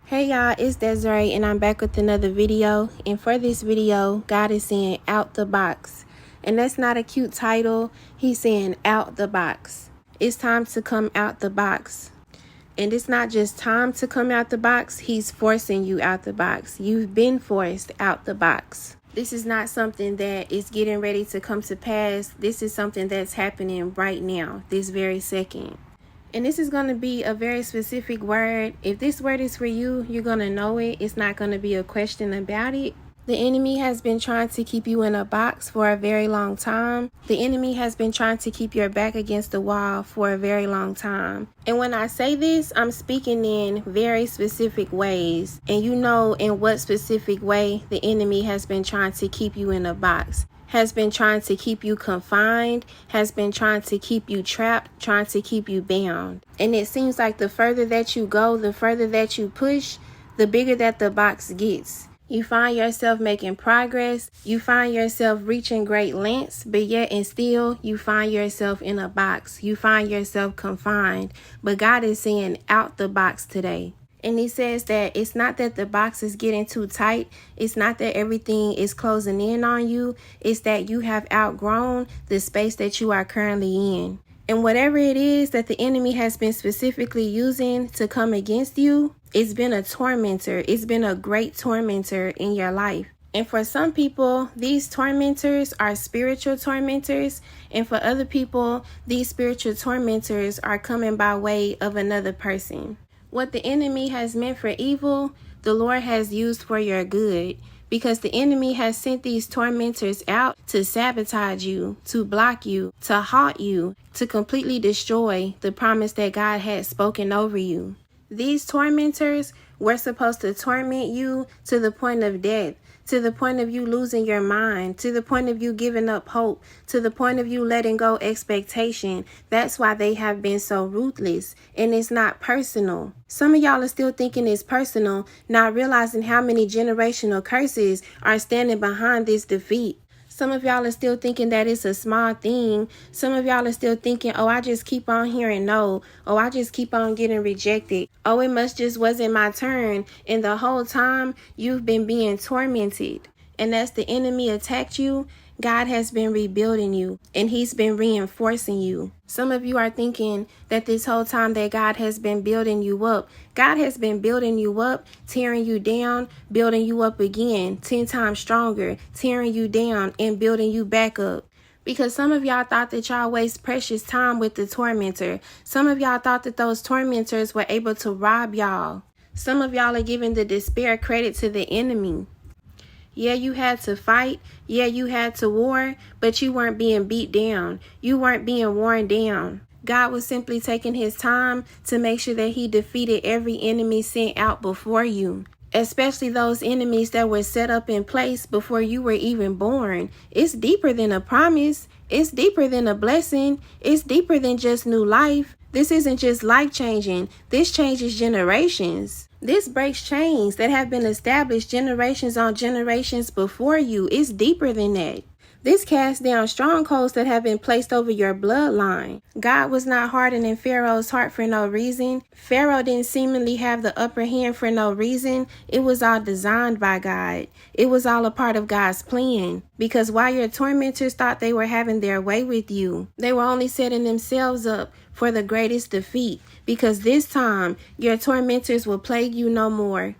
Hey y'all, it's Desiree and I'm back with another video. And for this video, God is saying out the box. And that's not a cute title. He's saying out the box. It's time to come out the box. And it's not just time to come out the box. He's forcing you out the box. You've been forced out the box. This is not something that is getting ready to come to pass. This is something that's happening right now, this very second. And this is going to be a very specific word. If this word is for you, you're going to know it. It's not going to be a question about it. The enemy has been trying to keep you in a box for a very long time. The enemy has been trying to keep your back against the wall for a very long time. And when I say this, I'm speaking in very specific ways. And you know in what specific way the enemy has been trying to keep you in a box. Has been trying to keep you confined, has been trying to keep you trapped, trying to keep you bound. And it seems like the further that you go, the further that you push, the bigger that the box gets. You find yourself making progress, you find yourself reaching great lengths, but yet and still you find yourself in a box. You find yourself confined. But God is saying out the box today. And he says that it's not that the box is getting too tight. It's not that everything is closing in on you. It's that you have outgrown the space that you are currently in. And whatever it is that the enemy has been specifically using to come against you, it's been a tormentor. It's been a great tormentor in your life. And for some people, these tormentors are spiritual tormentors. And for other people, these spiritual tormentors are coming by way of another person. What the enemy has meant for evil, the Lord has used for your good. Because the enemy has sent these tormentors out to sabotage you, to block you, to halt you, to completely destroy the promise that God had spoken over you. These tormentors were supposed to torment you to the point of death, to the point of you losing your mind, to the point of you giving up hope, to the point of you letting go expectation. That's why they have been so ruthless, and it's not personal. Some of y'all are still thinking it's personal, not realizing how many generational curses are standing behind this defeat. Some of y'all are still thinking that it's a small thing. Some of y'all are still thinking, oh, I just keep on hearing no. Oh, I just keep on getting rejected. Oh, it must just wasn't my turn. And the whole time you've been being tormented. And as the enemy attacked you, God has been rebuilding you and he's been reinforcing you. Some of you are thinking that this whole time that God has been building you up, God has been building you up, tearing you down, building you up again, 10 times stronger, tearing you down and building you back up. Because some of y'all thought that y'all waste precious time with the tormentor. Some of y'all thought that those tormentors were able to rob y'all. Some of y'all are giving the despair credit to the enemy. Yeah, you had to fight. Yeah, you had to war, but you weren't being beat down. You weren't being worn down. God was simply taking his time to make sure that he defeated every enemy sent out before you. Especially those enemies that were set up in place before you were even born. It's deeper than a promise. It's deeper than a blessing. It's deeper than just new life. This isn't just life-changing. This changes generations. This breaks chains that have been established generations on generations before you. It's deeper than that. This casts down strongholds that have been placed over your bloodline. God was not hardening Pharaoh's heart for no reason. Pharaoh didn't seemingly have the upper hand for no reason. It was all designed by God. It was all a part of God's plan. Because while your tormentors thought they were having their way with you, they were only setting themselves up for the greatest defeat. Because this time, your tormentors will plague you no more.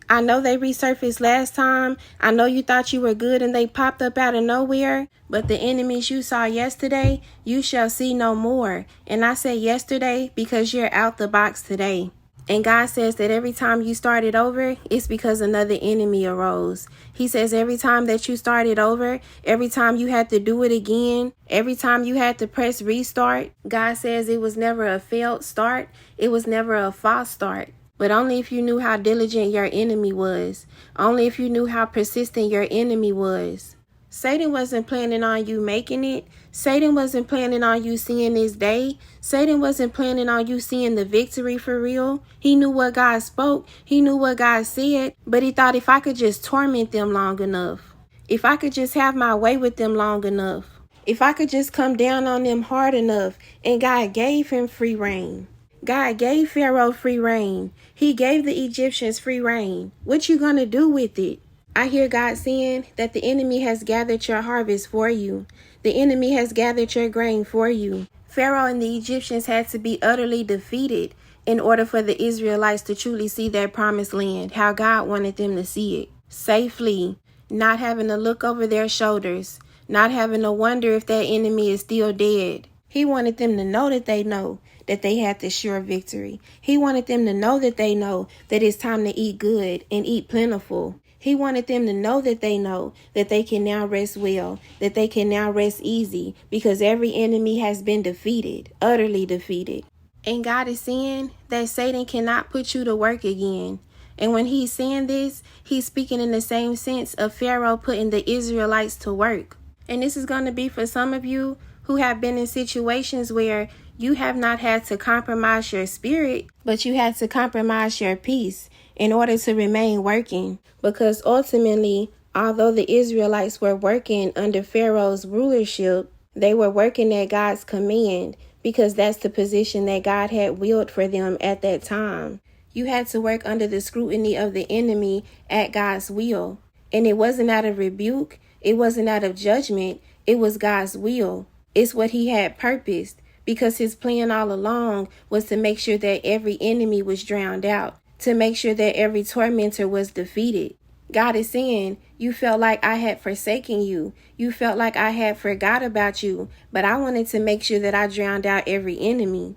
I know they resurfaced last time. I know you thought you were good and they popped up out of nowhere. But the enemies you saw yesterday, you shall see no more. And I say yesterday because you're out the box today. And God says that every time you started over, it's because another enemy arose. He says every time that you started over, every time you had to do it again, every time you had to press restart, God says it was never a failed start. It was never a false start. But only if you knew how diligent your enemy was. Only if you knew how persistent your enemy was. Satan wasn't planning on you making it. Satan wasn't planning on you seeing this day. Satan wasn't planning on you seeing the victory for real. He knew what God spoke. He knew what God said. But he thought if I could just torment them long enough. If I could just have my way with them long enough. If I could just come down on them hard enough. And God gave him free reign. God gave Pharaoh free reign. He gave the Egyptians free reign. What you gonna do with it? I hear God saying that the enemy has gathered your harvest for you. The enemy has gathered your grain for you. Pharaoh and the Egyptians had to be utterly defeated in order for the Israelites to truly see their promised land, how God wanted them to see it. Safely, not having to look over their shoulders, not having to wonder if that enemy is still dead. He wanted them to know that they had the sure victory. He wanted them to know that they know that it's time to eat good and eat plentiful. He wanted them to know that they can now rest well, that they can now rest easy, because every enemy has been defeated, utterly defeated. And God is saying that Satan cannot put you to work again. And when he's saying this, he's speaking in the same sense of Pharaoh putting the Israelites to work. And this is going to be for some of you who have been in situations where you have not had to compromise your spirit, but you had to compromise your peace in order to remain working. Because ultimately, although the Israelites were working under Pharaoh's rulership, they were working at God's command, because that's the position that God had willed for them at that time. You had to work under the scrutiny of the enemy at God's will. And it wasn't out of rebuke. It wasn't out of judgment. It was God's will. It's what he had purposed, because his plan all along was to make sure that every enemy was drowned out, to make sure that every tormentor was defeated. God is saying, you felt like I had forsaken you. You felt like I had forgot about you, but I wanted to make sure that I drowned out every enemy.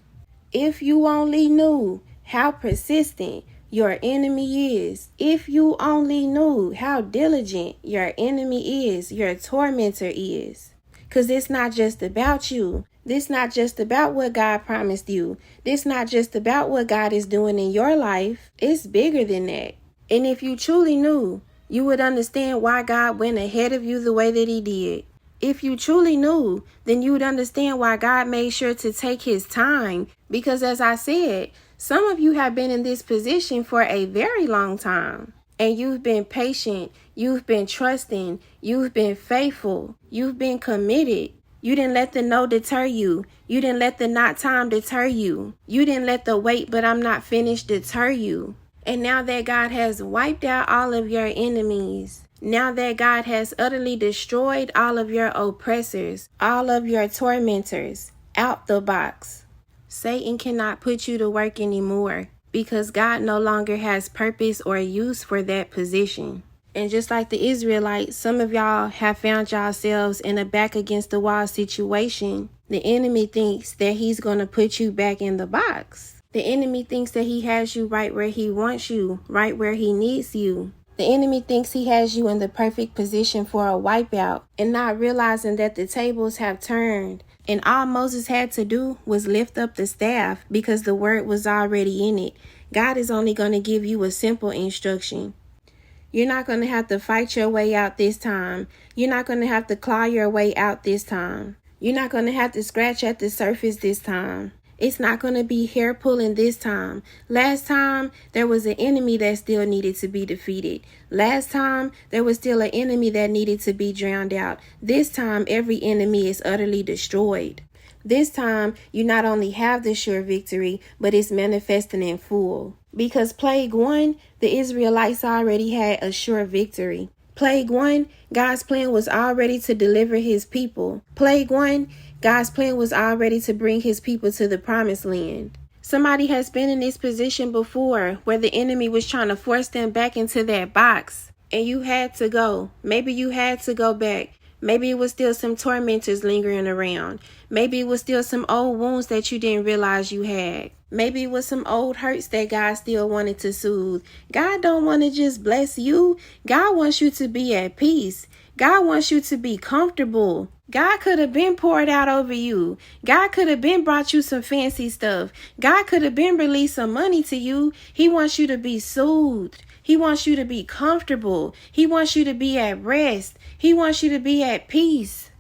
If you only knew how persistent your enemy is, if you only knew how diligent your enemy is, your tormentor is. Because it's not just about you. This not just about what God promised you. This not just about what God is doing in your life. It's bigger than that. And if you truly knew, you would understand why God went ahead of you the way that he did. If you truly knew, then you would understand why God made sure to take his time. Because as I said, some of you have been in this position for a very long time. And you've been patient. You've been trusting. You've been faithful. You've been committed. You didn't let the no deter you. You didn't let the not time deter you. You didn't let the wait but I'm not finished deter you. And now that God has wiped out all of your enemies, now that God has utterly destroyed all of your oppressors, all of your tormentors, out the box, Satan cannot put you to work anymore, because God no longer has purpose or use for that position. And just like the Israelites, some of y'all have found yourselves in a back against the wall situation. The enemy thinks that he's going to put you back in the box. The enemy thinks that he has you right where he wants you, right where he needs you. The enemy thinks he has you in the perfect position for a wipeout, and not realizing that the tables have turned. And all Moses had to do was lift up the staff, because the word was already in it. God is only going to give you a simple instruction. You're not going to have to fight your way out this time. You're not going to have to claw your way out this time. You're not going to have to scratch at the surface this time. It's not going to be hair pulling this time. Last time, there was an enemy that still needed to be defeated. Last time, there was still an enemy that needed to be drowned out. This time, every enemy is utterly destroyed. This time, you not only have the sure victory, but it's manifesting in full. Because plague 1, the Israelites already had a sure victory. Plague 1, God's plan was already to deliver his people. Plague 1, God's plan was already to bring his people to the promised land. Somebody has been in this position before, where the enemy was trying to force them back into that box, and you had to go. Maybe you had to go back. Maybe it was still some tormentors lingering around. Maybe it was still some old wounds that you didn't realize you had. Maybe it was some old hurts that God still wanted to soothe. God don't want to just bless you. God wants you to be at peace. God wants you to be comfortable. God could have been poured out over you. God could have been brought you some fancy stuff. God could have been released some money to you. He wants you to be soothed. He wants you to be comfortable. He wants you to be at rest. He wants you to be at peace.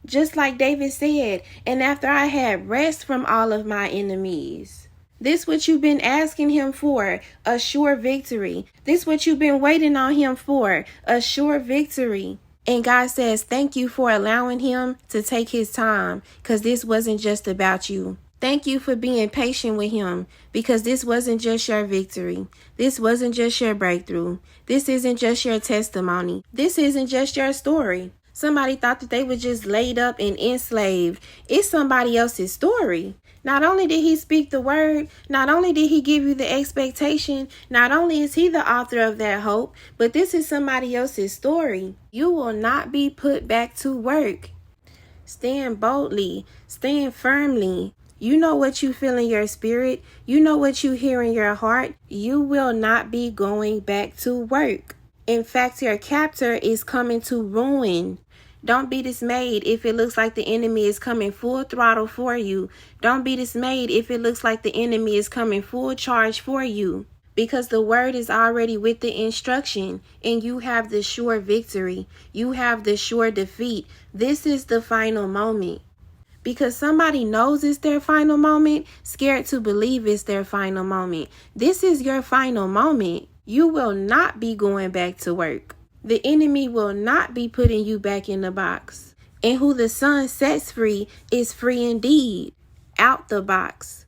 Just like David said, and after I had rest from all of my enemies. This what you've been asking him for, a sure victory. This what you've been waiting on him for, a sure victory. And God says, thank you for allowing him to take his time, because this wasn't just about you. Thank you for being patient with him, because this wasn't just your victory. This wasn't just your breakthrough. This isn't just your testimony. This isn't just your story. Somebody thought that they were just laid up and enslaved. It's somebody else's story. Not only did he speak the word, not only did he give you the expectation, not only is he the author of that hope, but this is somebody else's story. You will not be put back to work. Stand boldly, stand firmly. You know what you feel in your spirit. You know what you hear in your heart. You will not be going back to work. In fact, your captor is coming to ruin. Don't be dismayed if it looks like the enemy is coming full throttle for you. Don't be dismayed if it looks like the enemy is coming full charge for you. Because the word is already with the instruction, and you have the sure victory. You have the sure defeat. This is the final moment. Because somebody knows it's their final moment, scared to believe it's their final moment. This is your final moment. You will not be going back to work. The enemy will not be putting you back in the box. And who the Son sets free is free indeed. Out the box.